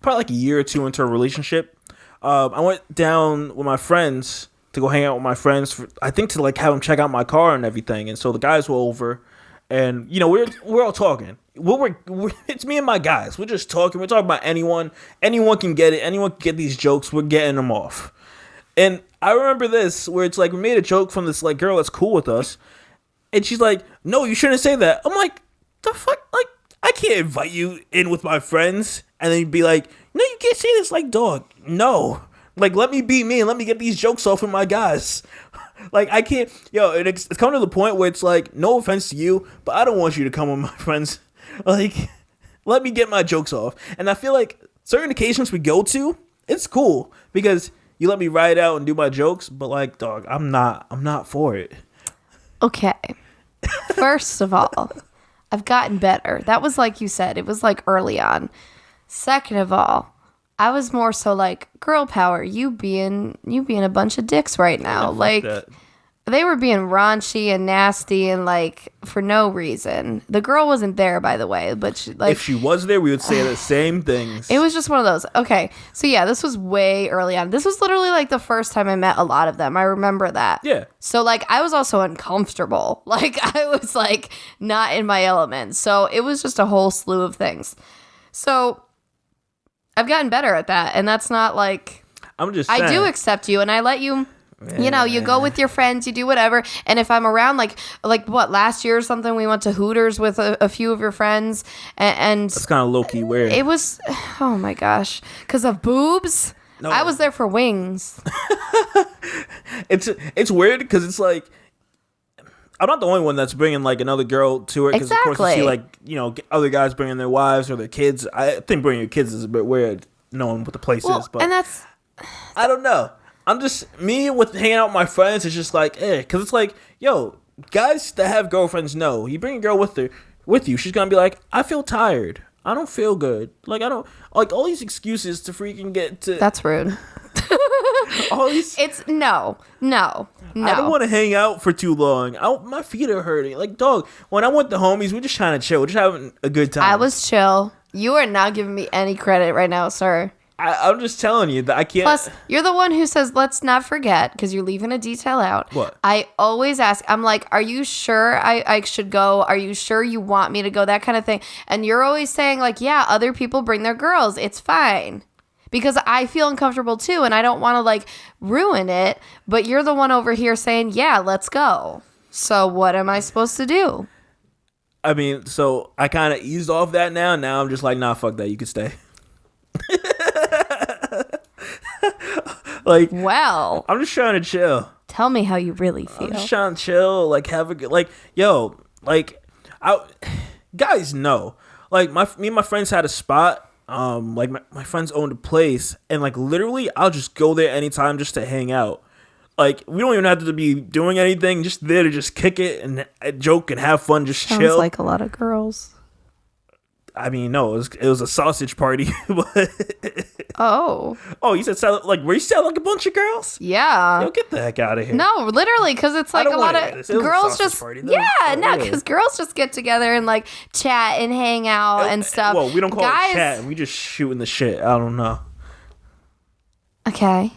like a year or two into a relationship. I went down with my friends to go hang out with my friends I think to like have them check out my car and everything. And so the guys were over, and we're all talking. It's me and my guys. We're just talking. We're talking about anyone. Anyone can get it. Anyone can get these jokes. We're getting them off. And I remember this where it's like we made a joke from this like girl that's cool with us. And she's like, no, you shouldn't say that. I'm like, the fuck? Like, I can't invite you in with my friends. And then you'd be like, no, you can't say this. Like, dog, no. Like, let me be me and let me get these jokes off with my guys. Like, I can't. Yo, it's come to the point where it's like, no offense to you, but I don't want you to come with my friends. Like, let me get my jokes off. And I feel like certain occasions we go to, it's cool because you let me ride out and do my jokes. But, like, dog, I'm not for it. Okay. First of all, I've gotten better. That was like you said. It was like early on. Second of all, I was more so like, girl power, you being a bunch of dicks right now. Yeah, like, that. They were being raunchy and nasty and like for no reason. The girl wasn't there, by the way, but she, like, if she was there, we would say the same things. it was just one of those. Okay, so yeah, this was way early on. This was literally like the first time I met a lot of them. I remember that. Yeah. So like I was also uncomfortable. Like I was like not in my element. So it was just a whole slew of things. So I've gotten better at that, and that's not like I'm just saying. I do accept you, and I let you. You know, you go with your friends, you do whatever. And if I'm around, like what, last year or something, we went to Hooters with a few of your friends. And that's kind of low-key weird. It was, oh my gosh, because of boobs. No. I was there for wings. It's weird because it's like, I'm not the only one that's bringing like another girl to it. Because of course you see like, you know, other guys bringing their wives or their kids. I think bringing your kids is a bit weird, knowing what the place is. But and that's, I don't know. I'm just, me with hanging out with my friends, it's just like, because it's like, yo, guys that have girlfriends know, you bring a girl with you, she's gonna be like, I feel tired, I don't feel good, like I don't, like all these excuses to freaking get to. That's rude. All these. It's no. I don't want to hang out for too long. My feet are hurting. Like, dog, when I went to homies, we're just trying to chill, we're just having a good time. I was chill. You are not giving me any credit right now, sir. I'm just telling you that I can't. Plus, you're the one who says, let's not forget, because you're leaving a detail out. What? I always ask, I'm like, are you sure I should go? Are you sure you want me to go? That kind of thing. And you're always saying, like, yeah, other people bring their girls. It's fine. Because I feel uncomfortable too, and I don't want to, like, ruin it. But you're the one over here saying, yeah, let's go. So what am I supposed to do? I mean, so I kind of eased off that now. Now I'm just like, nah, fuck that. You can stay. Like, well, I'm just trying to chill. Tell me how you really feel. I'm just trying to chill, like have a good, like, yo, like, guys know, like me and my friends had a spot, like my friends owned a place, and like literally I'll just go there anytime just to hang out. Like, we don't even have to be doing anything, just there to just kick it and joke and have fun, just Sounds chill. like a lot of girls. I mean, no, it was a sausage party. But oh, you said like, were you selling like a bunch of girls? Yeah. Yo, get the heck out of here. No, literally, because it's like a lot of girls just because girls just get together and like chat and hang out and stuff. Well, we don't call it chat. We just shooting the shit. I don't know. Okay.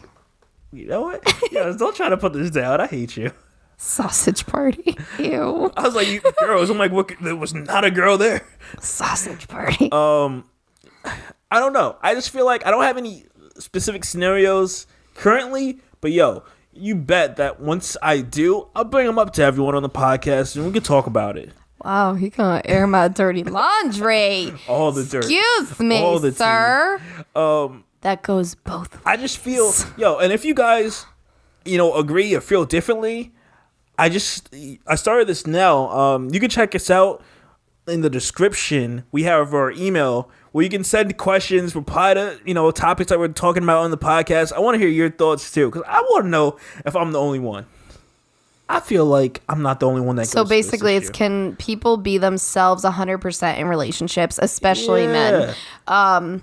You know what? Yeah, don't try to put this down. I hate you. Sausage party. Ew. I was like, you girls. I'm like, what? There was not a girl there. Sausage party. I don't know. I just feel like I don't have any specific scenarios currently, but yo, you bet that once I do, I'll bring them up to everyone on the podcast and we can talk about it. Wow, he gonna air my dirty laundry. All the dirt. Excuse me, all the sir. That goes both ways. I just feel, yo, and if you guys, agree or feel differently, I started this now. You can check us out in the description. We have our email where you can send questions, reply to, topics that we're talking about on the podcast. I want to hear your thoughts too, because I want to know if I'm the only one. I feel like I'm not the only one that goes. So basically, it's can people be themselves 100% in relationships, especially men? I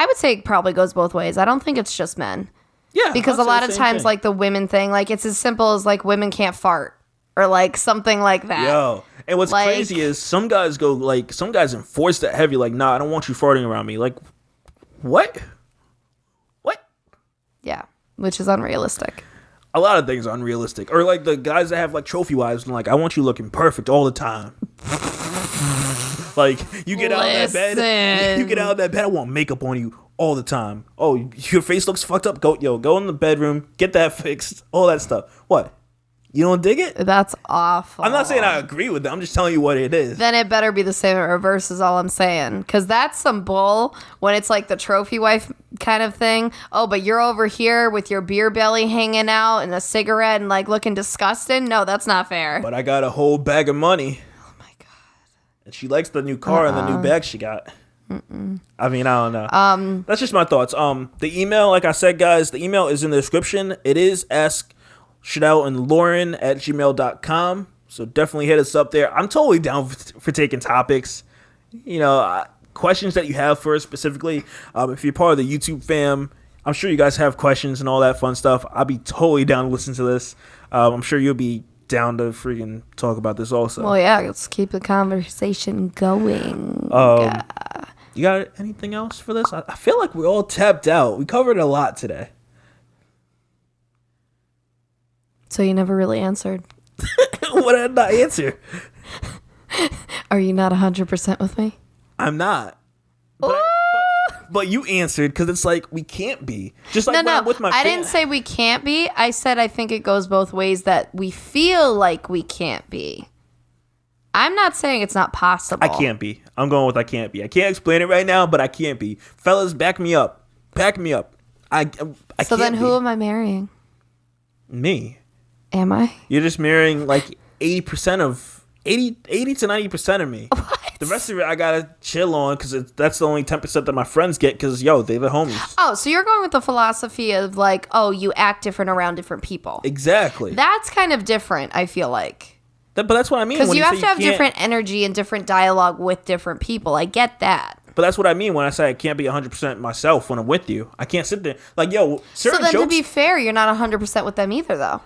would say it probably goes both ways. I don't think it's just men. Yeah, because a lot of times, like the women thing, like it's as simple as like women can't fart or like something like that. Yo, and what's crazy is some guys enforce that heavy. Like, nah, I don't want you farting around me. Like, what? Yeah, which is unrealistic. A lot of things are unrealistic. Or like the guys that have like trophy wives and like, I want you looking perfect all the time. Like, you get out of that bed, I want makeup on you all the time. Oh, your face looks fucked up. Go in the bedroom, get that fixed, all that stuff. What? You don't dig it? That's awful. I'm not saying I agree with it. I'm just telling you what it is. Then it better be the same in reverse is all I'm saying. Because that's some bull when it's like the trophy wife kind of thing. Oh, but you're over here with your beer belly hanging out and a cigarette and like looking disgusting. No, that's not fair. But I got a whole bag of money. Oh my God. And she likes the new car and the new bag she got. I mean, I don't know. That's just my thoughts. The email, like I said, guys, the email is in the description. It is Shadell and Lauren at gmail.com. So definitely hit us up there. I'm totally down for taking topics, questions that you have for us specifically. If you're part of the YouTube fam, I'm sure you guys have questions and all that fun stuff. I'll be totally down to listen to this. I'm sure you'll be down to freaking talk about this also. Well, yeah, let's keep the conversation going. You got anything else for this? I feel like we're all tapped out. We covered a lot today. So you never really answered. What did I not answer? Are you not 100% with me? I'm not. But you answered because it's like we can't be. Just like when I'm with my I didn't say we can't be. I said I think it goes both ways that we feel like we can't be. I'm not saying it's not possible. I can't be. I'm going with I can't be. I can't explain it right now, but I can't be. Fellas, back me up. Back me up. I so then who am I marrying? Me. Am I? You're just marrying like 80 to 90% of me. What? The rest of it I gotta chill on because that's the only 10% that my friends get because, yo, they're the homies. Oh, so you're going with the philosophy of like, oh, you act different around different people. Exactly. That's kind of different, I feel like. But that's what I mean. Because you have to have different energy and different dialogue with different people. I get that. But that's what I mean when I say I can't be 100% myself when I'm with you. I can't sit there. Like, yo, certain jokes... So then jokes, to be fair, you're not 100% with them either, though.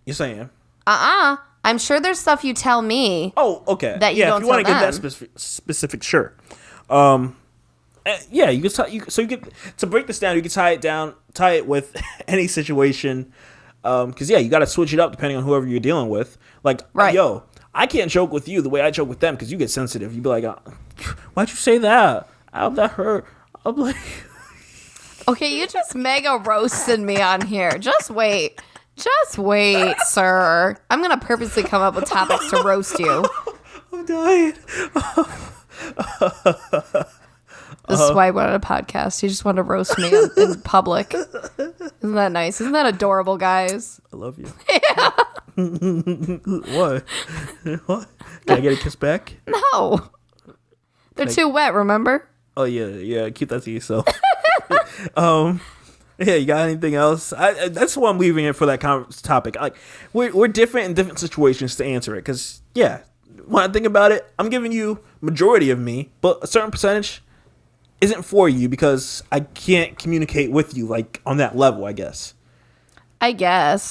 You're saying? I'm sure there's stuff you tell me. Oh, okay. That you don't tell them. If you want to get that specific, sure. Yeah, you can. So you can, to break this down, you can tie it with any situation. Because yeah, you got to switch it up depending on whoever you're dealing with. Like, right. Yo, I can't joke with you the way I joke with them because you get sensitive. You'd be like, why'd you say that? That hurt. I'm like, okay, you just mega roasted me on here. Just wait, sir. I'm gonna purposely come up with topics to roast you. I'm dying. This is why I wanted a podcast. You just want to roast me in public. Isn't that nice? Isn't that adorable, guys? I love you. Yeah. What? What? Can I get a kiss back? No. They're too wet, remember? Oh, yeah. Keep that to yourself. Yeah, you got anything else? That's why I'm leaving it for that topic. Like, we're different in different situations to answer it. Because, yeah, when I think about it, I'm giving you majority of me, but a certain percentage isn't for you because I can't communicate with you like on that level, I guess.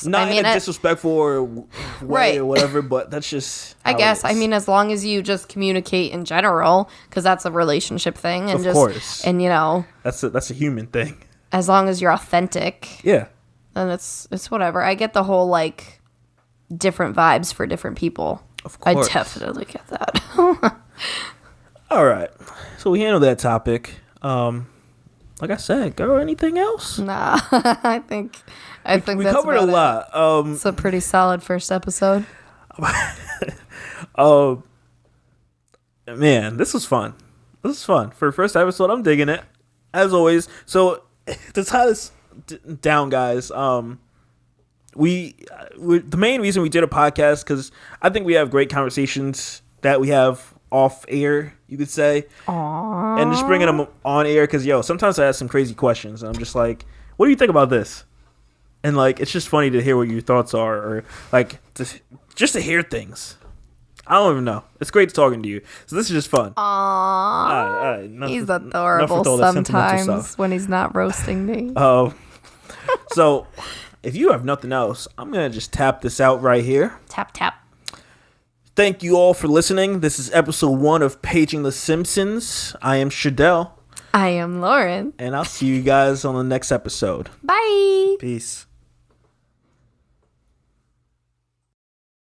Not in a disrespectful way right. or whatever, but that's just I guess. I mean, as long as you just communicate in general, because that's a relationship thing, and of course, and you know, that's a human thing. As long as you're authentic, yeah, then it's whatever. I get the whole like different vibes for different people. Of course, I definitely get that. All right, so we handled that topic. Like I said, girl, anything else? Nah, I think we that's covered a lot. It's a pretty solid first episode. Man, this was fun. For the first episode. I'm digging it as always. So to tie this down, guys, we the main reason we did a podcast because I think we have great conversations that we have off air, you could say. Aww. And just bringing them on air because, yo, sometimes I ask some crazy questions and I'm just like, what do you think about this? And like, it's just funny to hear what your thoughts are, or like just to hear things. I don't even know. It's great talking to you. So this is just fun. Aww. He's adorable sometimes when he's not roasting me. So if you have nothing else, I'm going to just tap this out right here. Tap. Thank you all for listening. This is episode 1 of Paging the Simpsons. I am Shadell. I am Lauren. And I'll see you guys on the next episode. Bye. Peace.